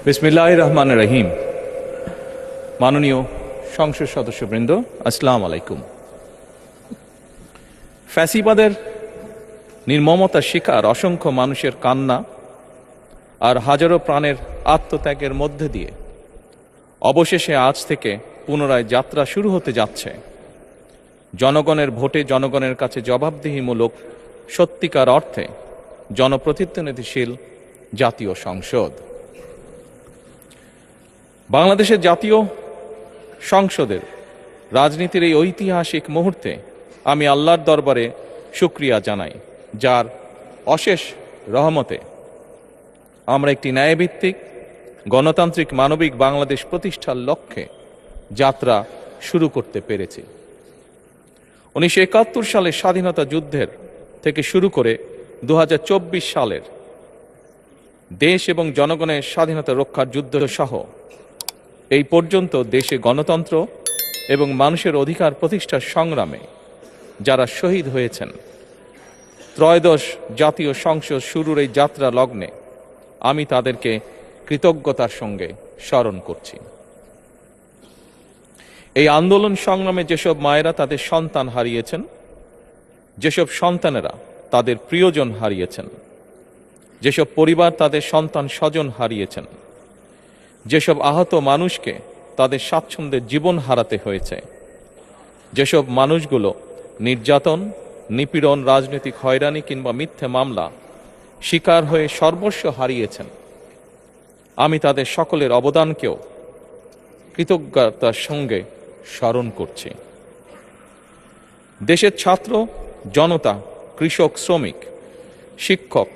বিসমিল্লাহির রহমানির রহিম। মাননীয় সংসদ সদস্যবৃন্দ, আসসালামু আলাইকুম। ফ্যাসিবাদের নির্মমতার শিকার অসংখ্য মানুষের কান্না আর হাজারো প্রাণের আত্মত্যাগের মধ্যে দিয়ে অবশেষে আজ থেকে পুনরায় যাত্রা শুরু হতে যাচ্ছে জনগণের ভোটে জনগণের কাছে জবাবদিহিমূলক সত্যিকার অর্থে জনপ্রতিনিধিশীল জাতীয় সংসদ। বাংলাদেশের জাতীয় সংসদের রাজনীতির এই ঐতিহাসিক মুহূর্তে আমি আল্লাহর দরবারে শুকরিয়া জানাই, যার অশেষ রহমতে আমরা একটি ন্যায়ভিত্তিক গণতান্ত্রিক মানবিক বাংলাদেশ প্রতিষ্ঠার লক্ষ্যে যাত্রা শুরু করতে পেরেছি। 1971 সালের স্বাধীনতা যুদ্ধের থেকে শুরু করে 2024 সালের দেশ এবং জনগণের স্বাধীনতা রক্ষার যুদ্ধ সহ এই পর্যন্ত দেশে গণতন্ত্র এবং মানুষের অধিকার প্রতিষ্ঠার সংগ্রামে যারা শহীদ হয়েছেন, ত্রয়োদশ জাতীয় সংসদ শুরুর এই যাত্রা লগ্নে আমি তাদেরকে কৃতজ্ঞতার সঙ্গে স্মরণ করছি। এই আন্দোলন সংগ্রামে যেসব মায়েরা তাদের সন্তান হারিয়েছেন, যেসব সন্তানেরা তাদের প্রিয়জন হারিয়েছেন, যেসব পরিবার তাদের সন্তান স্বজন হারিয়েছেন, যেসব আহত মানুষকে তাদের স্বাচ্ছন্দ্যের জীবন হারাতে হয়েছে, যেসব মানুষগুলো নির্যাতন, নিপীড়ন, রাজনৈতিক হয়রানি কিংবা মিথ্যে মামলা শিকার হয়ে সর্বস্ব হারিয়েছেন, আমি তাদের সকলের অবদানকেও কৃতজ্ঞতার সঙ্গে স্মরণ করছি। দেশের ছাত্র জনতা, কৃষক, শ্রমিক, শিক্ষক,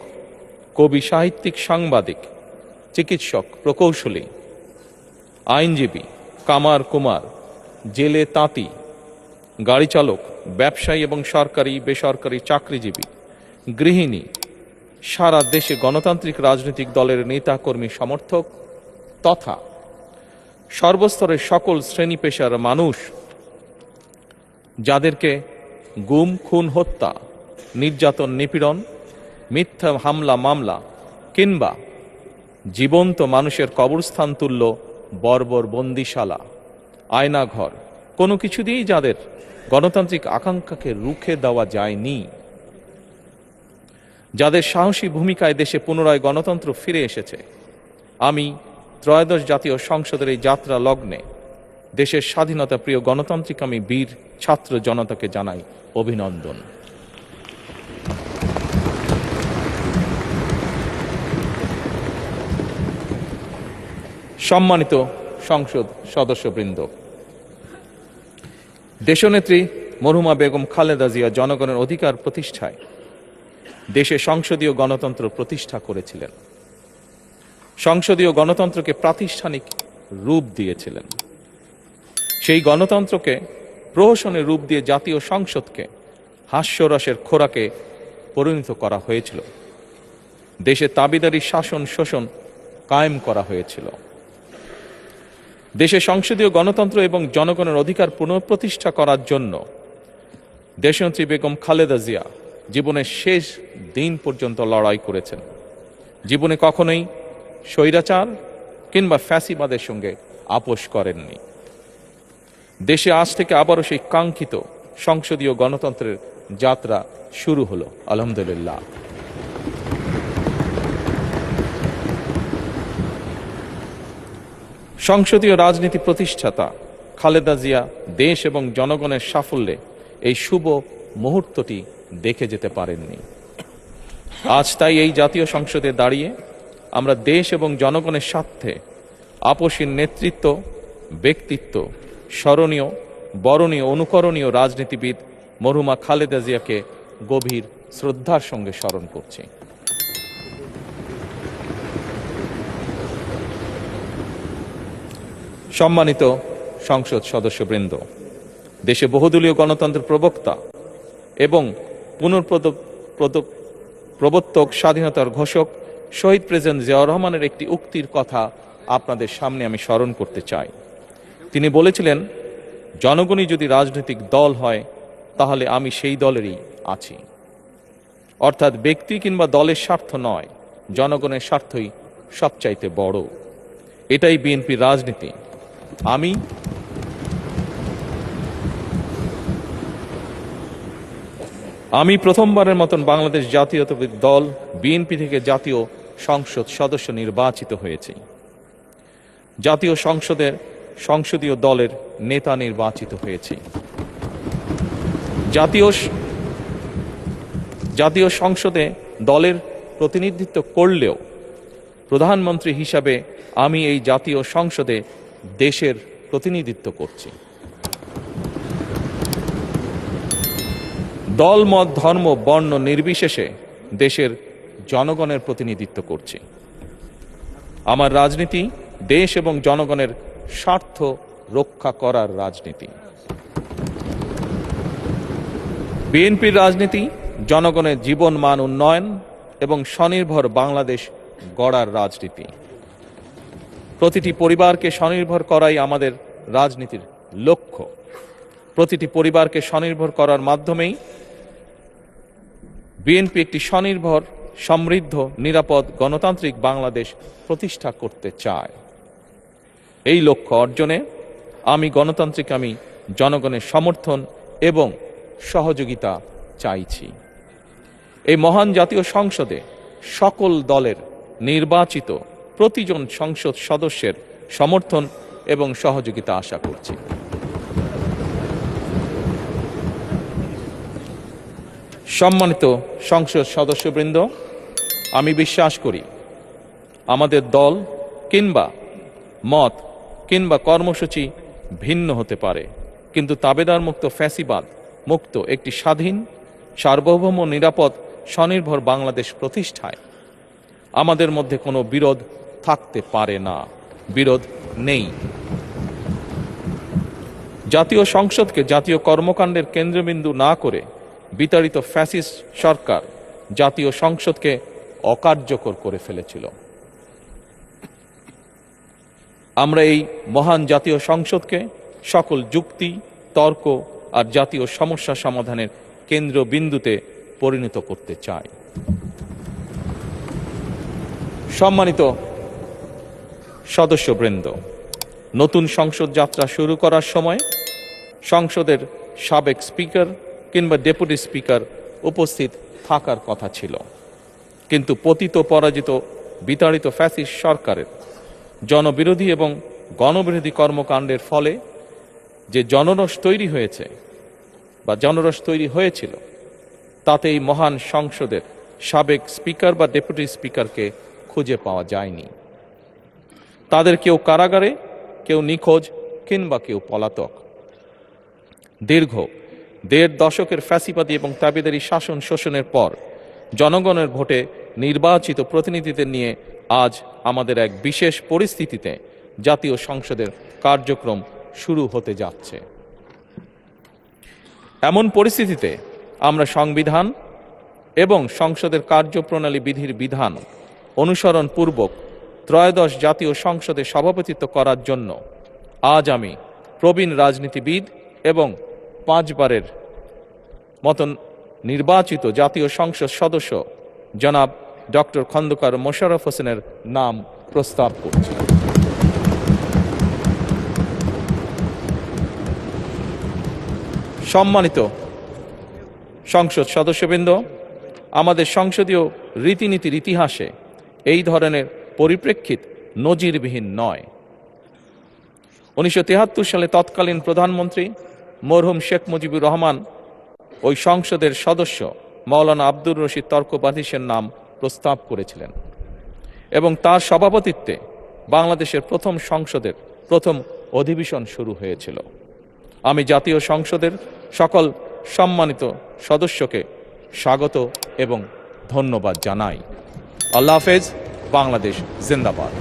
কবি, সাহিত্যিক, সাংবাদিক, চিকিৎসক, প্রকৌশলী, আইনজীবী, কামার কুমার, জেলে তাঁতি, গাড়ি চালক, ব্যবসায়ী এবং সরকারি বেসরকারি চাকরিজীবী, গৃহিণী, সারা দেশে গণতান্ত্রিক রাজনৈতিক দলের নেতা কর্মী সমর্থক তথা সর্বস্তরের সকল শ্রেণী পেশার মানুষ যাদেরকে গুম, খুন, হত্যা, নির্যাতন, নিপীড়ন, মিথ্যা হামলা মামলা কিংবা জীবন্ত মানুষের কবরস্থান তুল্য বর্বর বন্দিশালা, আয়নাঘর, কোনো কিছু দিয়েই যাদের গণতান্ত্রিক আকাঙ্ক্ষাকে রুখে দেওয়া যায়নি, যাদের সাহসী ভূমিকায় দেশে পুনরায় গণতন্ত্র ফিরে এসেছে, আমি ত্রয়োদশ জাতীয় সংসদের এই যাত্রা লগ্নে দেশের স্বাধীনতা প্রিয় গণতান্ত্রিকামী বীর ছাত্র জনতাকে জানাই অভিনন্দন। সম্মানিত সংসদ সদস্যবৃন্দ, দেশনেত্রী মরহুমা বেগম খালেদা জিয়া জনগণের অধিকার প্রতিষ্ঠায় দেশে সংসদীয় গণতন্ত্র প্রতিষ্ঠা করেছিলেন, সংসদীয় গণতন্ত্রকে প্রাতিষ্ঠানিক রূপ দিয়েছিলেন। সেই গণতন্ত্রকে প্রহসনের রূপ দিয়ে জাতীয় সংসদকে হাস্যরসের খোরাকে পরিণত করা হয়েছিল। দেশে তাবিদারি শাসন শোষণ কায়েম করা হয়েছিল। দেশে সংসদীয় গণতন্ত্র এবং জনগণের অধিকার পুনঃপ্রতিষ্ঠা করার জন্য দেশনেত্রী বেগম খালেদা জিয়া জীবনের শেষ দিন পর্যন্ত লড়াই করেছেন। জীবনে কখনোই স্বৈরাচার কিংবা ফ্যাসিবাদের সঙ্গে আপোষ করেননি। দেশে আজ থেকে আবারও সেই কাঙ্ক্ষিত সংসদীয় গণতন্ত্রের যাত্রা শুরু হলো, আলহামদুলিল্লাহ। সংসদীয় রাজনীতি প্রতিষ্ঠাতা খালেদা জিয়া দেশ এবং জনগণের সাফল্যে এই শুভ মুহূর্তটি দেখে যেতে পারেননি। আজ তাই এই জাতীয় সংসদে দাঁড়িয়ে আমরা দেশ এবং জনগণের স্বার্থে আপসীন নেতৃত্ব, ব্যক্তিত্ব, স্মরণীয়, বরণীয়, অনুকরণীয় রাজনীতিবিদ মরহুমা খালেদা জিয়াকে গভীর শ্রদ্ধার সঙ্গে স্মরণ করছি। সম্মানিত সংসদ সদস্যবৃন্দ, দেশে বহুদলীয় গণতন্ত্রের প্রবক্তা এবং প্রবর্তক, স্বাধীনতার ঘোষক শহীদ প্রেসিডেন্ট জিয়াউর রহমানের একটি উক্তির কথা আপনাদের সামনে আমি স্মরণ করতে চাই। তিনি বলেছিলেন, জনগণই যদি রাজনৈতিক দল হয় তাহলে আমি সেই দলেরই আছি। অর্থাৎ ব্যক্তি কিংবা দলের স্বার্থ নয়, জনগণের স্বার্থই সবচাইতে বড়। এটাই বিএনপির রাজনীতি। আমি প্রথমবারের মতন বাংলাদেশ জাতীয়তাবাদী দল বিএনপি থেকে জাতীয় সংসদ সদস্য নির্বাচিত হয়েছি। জাতীয় সংসদীয় দলের নেতা নির্বাচিত হয়েছি। জাতীয় সংসদে দলের প্রতিনিধিত্ব করলেও প্রধানমন্ত্রী হিসাবে আমি এই জাতীয় সংসদে দেশের প্রতিনিধিত্ব করছি। দল, মত, ধর্ম, বর্ণ নির্বিশেষে দেশের জনগণের প্রতিনিধিত্ব করছি। আমার রাজনীতি দেশ এবং জনগণের স্বার্থ রক্ষা করার রাজনীতি। বিএনপির রাজনীতি জনগণের জীবন মান উন্নয়ন এবং স্বনির্ভর বাংলাদেশ গড়ার রাজনীতি। প্রতিটি পরিবারকে স্বনির্ভর করাই আমাদের রাজনীতির লক্ষ্য। প্রতিটি পরিবারকে স্বনির্ভর করার মাধ্যমেই বিএনপি একটি স্বনির্ভর, সমৃদ্ধ, নিরাপদ, গণতান্ত্রিক বাংলাদেশ প্রতিষ্ঠা করতে চায়। এই লক্ষ্য অর্জনে আমি জনগণের সমর্থন এবং সহযোগিতা চাইছি। এই মহান জাতীয় সংসদে সকল দলের নির্বাচিত প্রতিজন সংসদ সদস্যের সমর্থন এবং সহযোগিতা আশা করছি। সম্মানিত সংসদ সদস্যবৃন্দ, আমি বিশ্বাস করি আমাদের দল কিংবা মত কিংবা কর্মসূচি ভিন্ন হতে পারে, কিন্তু তাবেদার মুক্ত, ফ্যাসিবাদ মুক্ত একটি স্বাধীন, সার্বভৌম, নিরাপদ, স্বনির্ভর বাংলাদেশ প্রতিষ্ঠায় আমাদের মধ্যে কোনো বিরোধ থাকতে পারে না, বিরোধ নেই। জাতীয় সংসদকে জাতীয় কর্মকাণ্ডের কেন্দ্রবিন্দু না করে বিতাড়িত ফ্যাসিস্ট সরকার জাতীয় সংসদকে অকার্যকর করে ফেলেছিল। আমরা এই মহান জাতীয় সংসদকে সকল যুক্তি, তর্ক আর জাতীয় সমস্যা সমাধানের কেন্দ্রবিন্দুতে পরিণত করতে চাই। সম্মানিত সদস্যবৃন্দ, নতুন সংসদ যাত্রা শুরু করার সময় সংসদের সাবেক স্পিকার কিংবা ডেপুটি স্পিকার উপস্থিত থাকার কথা ছিল, কিন্তু পতিত, পরাজিত, বিতাড়িত ফ্যাসিস্ট সরকারের জনবিরোধী এবং গণবিরোধী কর্মকাণ্ডের ফলে যে জনরোষ তৈরি হয়েছিল তাতে এই মহান সংসদের সাবেক স্পিকার বা ডেপুটি স্পিকারকে খুঁজে পাওয়া যায়নি। তাদের কেউ কারাগারে, কেউ নিখোঁজ কিংবা কেউ পলাতক। দীর্ঘ ১.৫ দশকের ফ্যাসিবাদী এবং তাবেদারি শাসন শোষণের পর জনগণের ভোটে নির্বাচিত প্রতিনিধিদের নিয়ে আজ আমাদের এক বিশেষ পরিস্থিতিতে জাতীয় সংসদের কার্যক্রম শুরু হতে যাচ্ছে। এমন পরিস্থিতিতে আমরা সংবিধান এবং সংসদের কার্যপ্রণালী বিধির বিধান অনুসরণ পূর্বক ত্রয়োদশ জাতীয় সংসদে সভাপতিত্ব করার জন্য আজ আমি প্রবীণ রাজনীতিবিদ এবং 5 বারের মতন নির্বাচিত জাতীয় সংসদ সদস্য জনাব ডক্টর খন্দকার মোশাররফ হোসেনের নাম প্রস্তাব করছি। সম্মানিত সংসদ সদস্যবৃন্দ, আমাদের সংসদীয় রীতিনীতির ইতিহাসে এই ধরনের পরিপ্রেক্ষিত নজিরবিহীন নয়। 1973 সালে তৎকালীন প্রধানমন্ত্রী মরহুম শেখ মুজিবুর রহমান ওই সংসদের সদস্য মাওলানা আব্দুর রশিদ তর্কবাদিসের নাম প্রস্তাব করেছিলেন এবং তার সভাপতিত্বে বাংলাদেশের প্রথম সংসদের প্রথম অধিবেশন শুরু হয়েছিল। আমি জাতীয় সংসদের সকল সম্মানিত সদস্যকে স্বাগত এবং ধন্যবাদ জানাই। আল্লাহ হাফেজ। বাংলাদেশ জিন্দাবাদ।